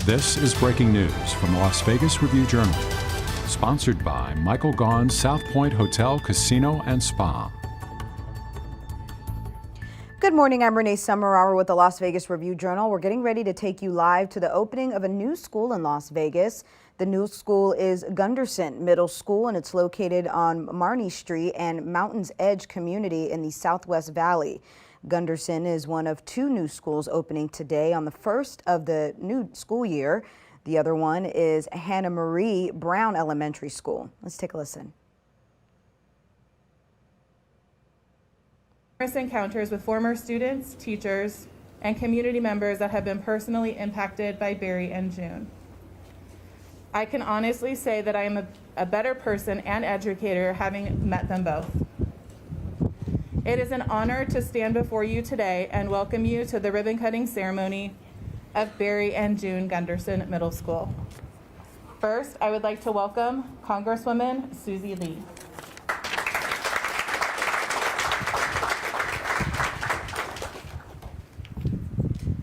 This is breaking news from the Las Vegas Review-Journal, sponsored by Michael Gaughan's South Point Hotel, Casino, and Spa. Good morning, I'm Renee Summerhour with the Las Vegas Review-Journal. We're getting ready to take you live to the opening of a new school in Las Vegas. The new school is Gunderson Middle School, and it's located on Marnie Street and Mountain's Edge community in the Southwest Valley. Gunderson is one of two new schools opening today on the first of the new school year. The other one is Hannah Marie Brown Elementary School. Let's take a listen. Encounters with former students, teachers, and community members that have been personally impacted by Barry and June. I can honestly say that I am a better person and educator having met them both. It is an honor to stand before you today and welcome you to the ribbon-cutting ceremony of Barry and June Gunderson Middle School. First, I would like to welcome Congresswoman Susie Lee.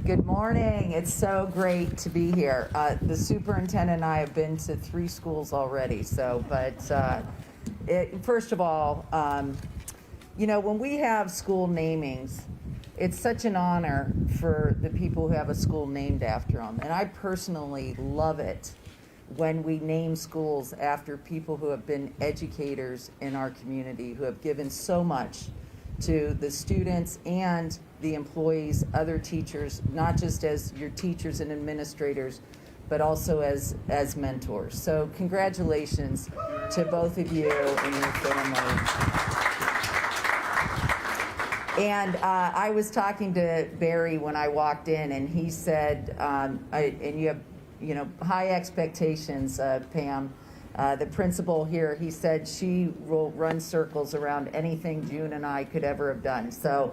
Good morning. It's so great to be here. The superintendent and I have been to 3 schools already. First of all, you know, when we have school namings, it's such an honor for the people who have a school named after them. And I personally love it when we name schools after people who have been educators in our community, who have given so much to the students and the employees, other teachers, not just as your teachers and administrators, but also as mentors. So congratulations to both of you and your family. And I was talking to Barry when I walked in, and he said, and you have, you know, high expectations, Pam. The principal here, he said she will run circles around anything June and I could ever have done. So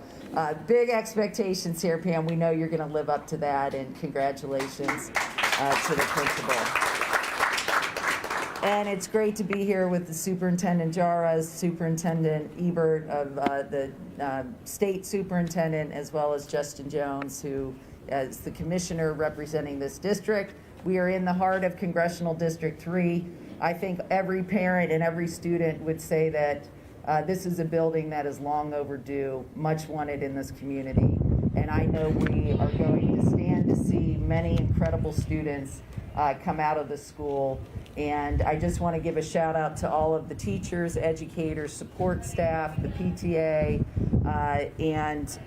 big expectations here, Pam. We know you're going to live up to that, and congratulations to the principal. And it's great to be here with the Superintendent Jara, Superintendent Ebert of the State Superintendent, as well as Justin Jones, who is the Commissioner representing this district. We are in the heart of Congressional District 3. I think every parent and every student would say that this is a building that is long overdue, much wanted in this community. And I know we are going to stand to see many incredible students come out of the school. And I just want to give a shout out to all of the teachers, educators, support staff, the PTA, and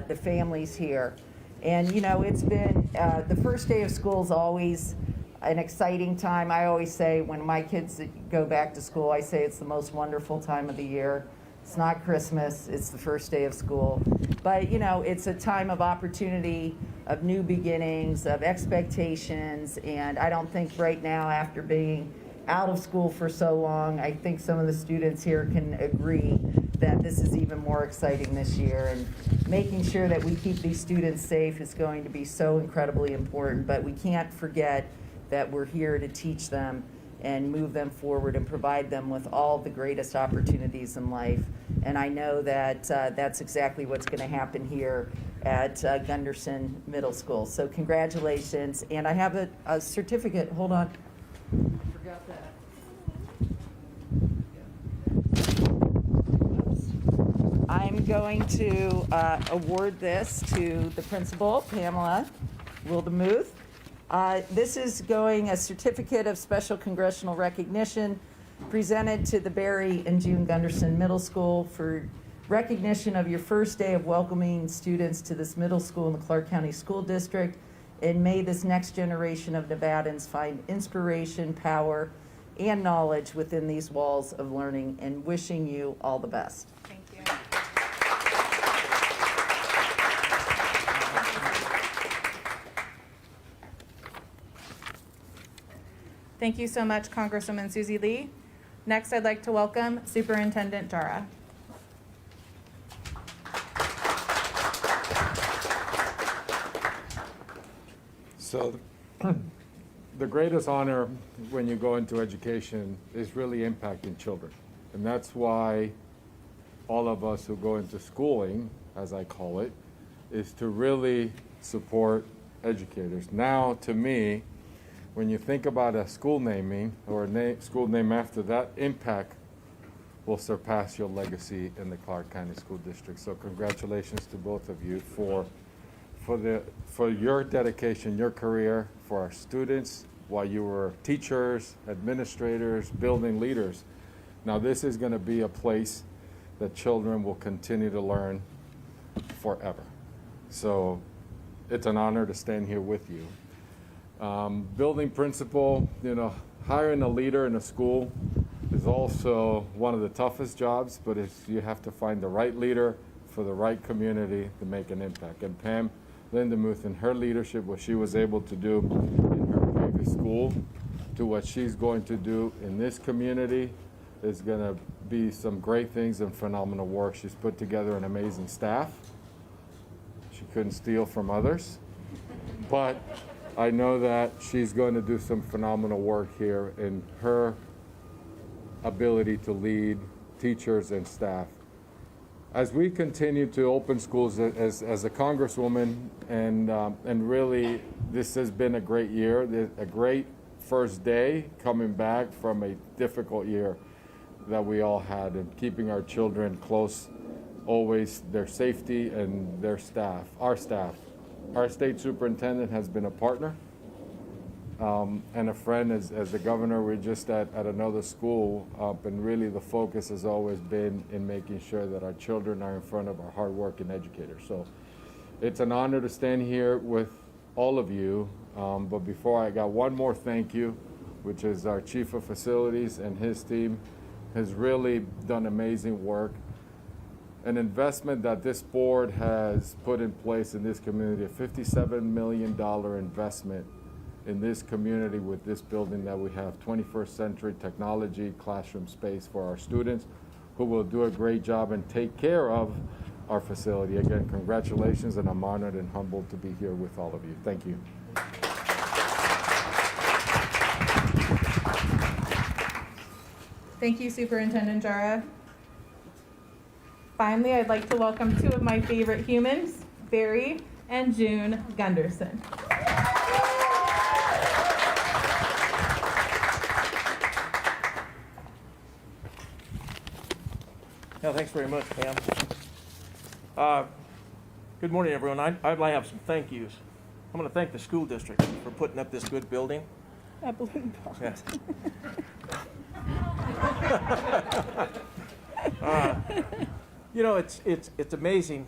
the families here. And you know, it's been, the first day of school is always an exciting time. I always say when my kids go back to school, I say it's the most wonderful time of the year. It's not Christmas, it's the first day of school. But you know, it's a time of opportunity, of new beginnings, of expectations, and I don't think right now, after being out of school for so long, I think some of the students here can agree that this is even more exciting this year, and making sure that we keep these students safe is going to be so incredibly important. But we can't forget that we're here to teach them and move them forward and provide them with all the greatest opportunities in life. And I know that that's exactly what's going to happen here at Gunderson Middle School. So congratulations. And I have a certificate. Hold on. I forgot that. Oops. I'm going to award this to the principal, Pamela Wildemuth. This is going a certificate of special congressional recognition presented to the Barry and June Gunderson Middle School for recognition of your first day of welcoming students to this middle school in the Clark County School District. And may this next generation of Nevadans find inspiration, power, and knowledge within these walls of learning, and wishing you all the best. Thank you. Thank you so much, Congresswoman Susie Lee. Next, I'd like to welcome Superintendent Jara. So the greatest honor when you go into education is really impacting children. And that's why all of us who go into schooling, as I call it, is to really support educators. Now, to me, when you think about a school naming or a school name after that, impact will surpass your legacy in the Clark County School District. So congratulations to both of you for your dedication, your career, for our students while you were teachers, administrators, building leaders. Now this is going to be a place that children will continue to learn forever. So it's an honor to stand here with you. Building principal, hiring a leader in a school is also one of the toughest jobs, but you have to find the right leader for the right community to make an impact. And Pam Lindemuth and her leadership, what she was able to do in her previous school to what she's going to do in this community is going to be some great things and phenomenal work. She's put together an amazing staff. She couldn't steal from others, but I know that she's going to do some phenomenal work here in her ability to lead teachers and staff. As we continue to open schools as a congresswoman, and really this has been a great year, a great first day coming back from a difficult year that we all had, and keeping our children close, always their safety and their staff, our staff. Our state superintendent has been a partner and a friend as the governor. We're just at another school, and really the focus has always been in making sure that our children are in front of our hardworking educators. So it's an honor to stand here with all of you, but before I got one more thank you, which is our chief of facilities and his team has really done amazing work. An investment that this board has put in place in this community, a $57 million investment in this community with this building that we have, 21st century technology classroom space for our students who will do a great job and take care of our facility. Again, congratulations, and I'm honored and humbled to be here with all of you. Thank you. Thank you, Superintendent Jara. Finally, I'd like to welcome two of my favorite humans, Barry and June Gunderson. Yeah, thanks very much, Pam. Good morning, everyone. I'd like to have some thank yous. I'm going to thank the school district for putting up this good building. That balloon part. Yes. It's amazing.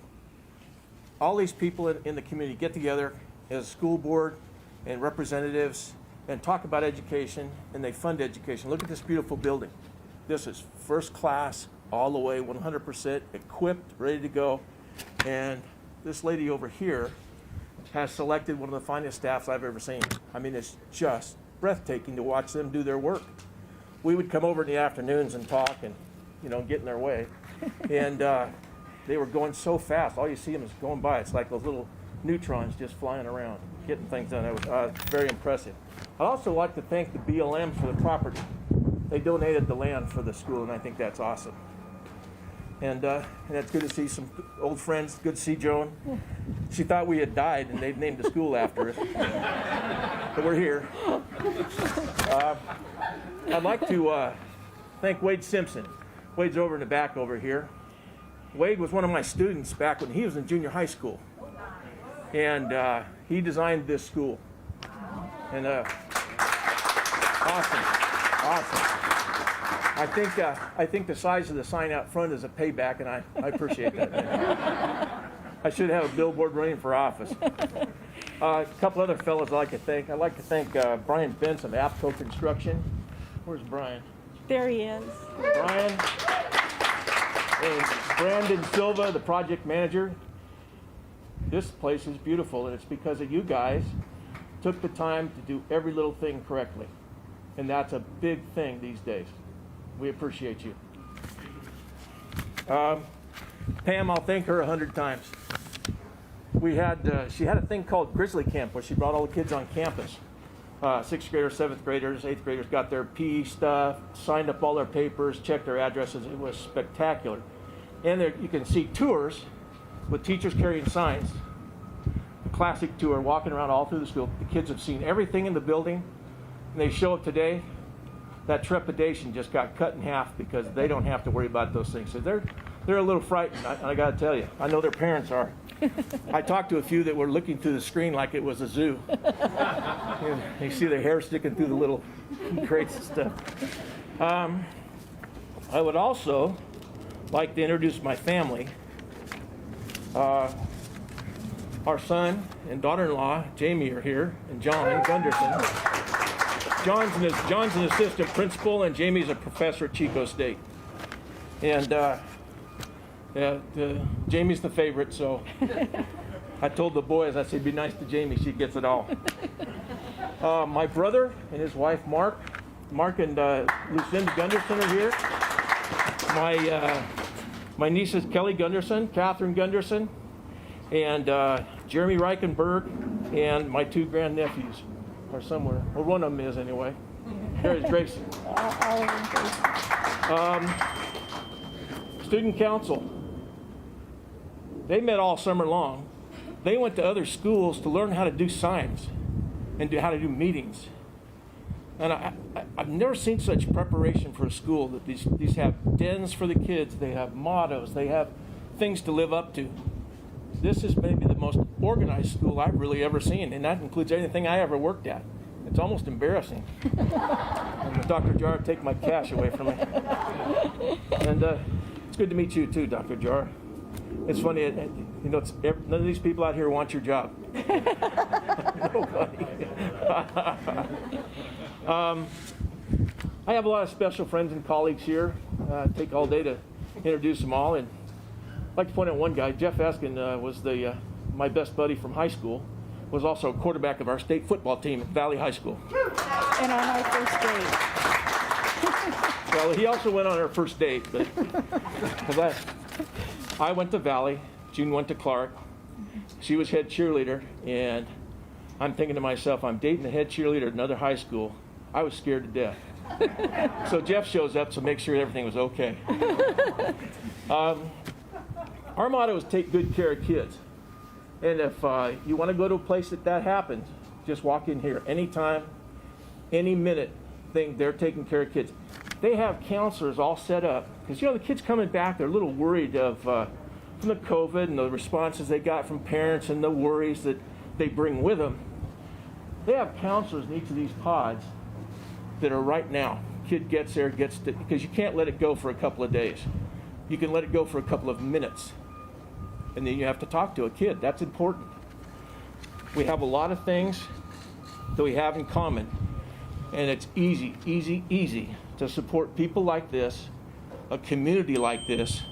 All these people in the community get together as a school board and representatives and talk about education, and they fund education. Look at this beautiful building. This is first class, all the way, 100% equipped, ready to go. And this lady over here has selected one of the finest staffs I've ever seen. I mean, it's just breathtaking to watch them do their work. We would come over in the afternoons and talk and, get in their way. And they were going so fast. All you see them is going by. It's like those little neutrons just flying around, getting things done. It was very impressive. I'd also like to thank the BLM for the property. They donated the land for the school, and I think that's awesome. And it's good to see some old friends. Good to see Joan. She thought we had died, and they'd named the school after us. But we're here. I'd like to thank Wade Simpson. Wade's over in the back over here. Wade was one of my students back when he was in junior high school. And he designed this school. And awesome. I think the size of the sign out front is a payback, and I appreciate that. I should have a billboard running for office. A couple other fellows I'd like to thank. I'd like to thank Brian Benson of APCO Construction. Where's Brian? There he is. Brian and Brandon Silva, the project manager. This place is beautiful, and it's because of you guys took the time to do every little thing correctly. And that's a big thing these days. We appreciate you. Pam, I'll thank her 100 times. She had a thing called Grizzly Camp where she brought all the kids on campus. 6th graders, 7th graders, 8th graders got their PE stuff, signed up all their papers, checked their addresses. It was spectacular. And there you can see tours with teachers carrying signs. A classic tour, walking around all through the school. The kids have seen everything in the building. and they show up today, that trepidation just got cut in half because they don't have to worry about those things. So they're a little frightened, I got to tell you. I know their parents are. I talked to a few that were looking through the screen like it was a zoo. You see their hair sticking through the little crates and stuff. I would also like to introduce my family. Our son and daughter-in-law, Jamie, are here, and John Gunderson. John's an assistant principal, and Jamie's a professor at Chico State. And Jamie's the favorite, so I told the boys, I said, be nice to Jamie, she gets it all. My brother and his wife, Mark and Lucinda Gunderson are here. My nieces, Kelly Gunderson, Catherine Gunderson, and Jeremy Reichenberg, and my 2 grandnephews are somewhere. Well, one of them is anyway. There's Grayson. Student council. They met all summer long. They went to other schools to learn how to do science and how to do meetings. And I've never seen such preparation for a school, that these have dens for the kids, they have mottos, they have things to live up to. This is maybe the most organized school I've really ever seen, and that includes anything I ever worked at. It's almost embarrassing. And Dr. Jara, take my cash away from me. And it's good to meet you too, Dr. Jara. It's funny, you know, none of these people out here want your job. Nobody. I have a lot of special friends and colleagues here. Take all day to introduce them all. And I'd like to point out one guy. Jeff Eskin was my best buddy from high school. Was also a quarterback of our state football team at Valley High School. And on our first date. Well, he also went on our first date, but I went to Valley, June went to Clark. She was head cheerleader, and I'm thinking to myself, I'm dating the head cheerleader at another high school. I was scared to death. So Jeff shows up to make sure everything was okay. Our motto is take good care of kids. And if you want to go to a place that happens, just walk in here. Anytime, any minute, they're taking care of kids. They have counselors all set up. Because, you know, the kids coming back, they're a little worried from the COVID and the responses they got from parents and the worries that they bring with them. They have counselors in each of these pods that are right now. Kid gets there, because you can't let it go for a couple of days. You can let it go for a couple of minutes. And then you have to talk to a kid. That's important. We have a lot of things that we have in common. And it's easy to support people like this, a community like this,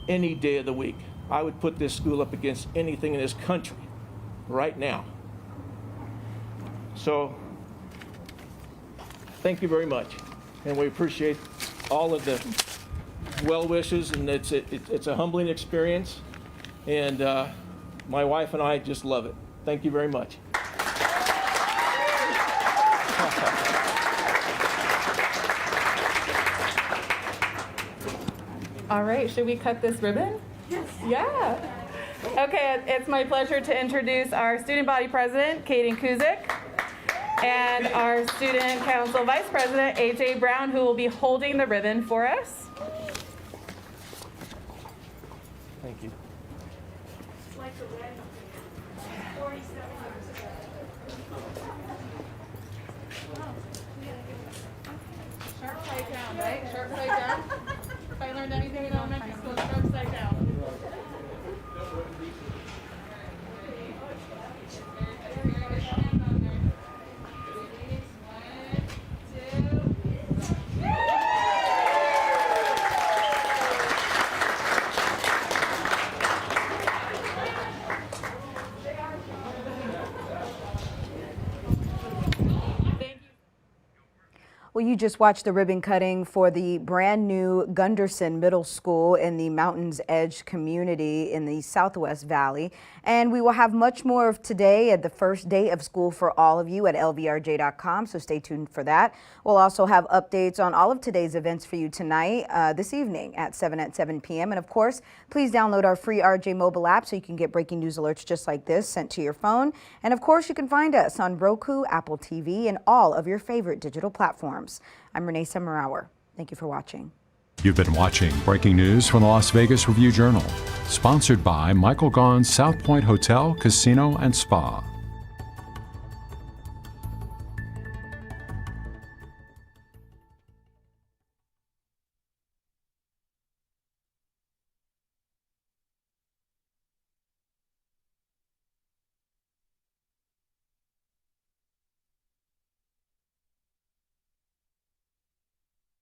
any day of the week. I would put this school up against anything in this country right now. So, thank you very much. And we appreciate all of the well wishes, and it's a humbling experience. And my wife and I just love it. Thank you very much. All right, should we cut this ribbon? Yes. Yeah. Okay, it's my pleasure to introduce our student body president, Kaden Kuzik, and our student council vice president, AJ Brown, who will be holding the ribbon for us. Thank you. Sharp side down, right? Sharp side down. If I learned anything in elementary school, sharp side down. Well, you just watched the ribbon cutting for the brand new Gunderson Middle School in the Mountains Edge community in the Southwest Valley. And we will have much more of today at the first day of school for all of you at lvrj.com, so stay tuned for that. We'll also have updates on all of today's events for you tonight, this evening at 7 p.m. And of course, please download our free RJ mobile app so you can get breaking news alerts just like this sent to your phone. And of course, you can find us on Roku, Apple TV, and all of your favorite digital platforms. I'm Renee Summerhour. Thank you for watching. You've been watching breaking news from the Las Vegas Review Journal, sponsored by Michael Gaughan's South Point Hotel, Casino, and Spa.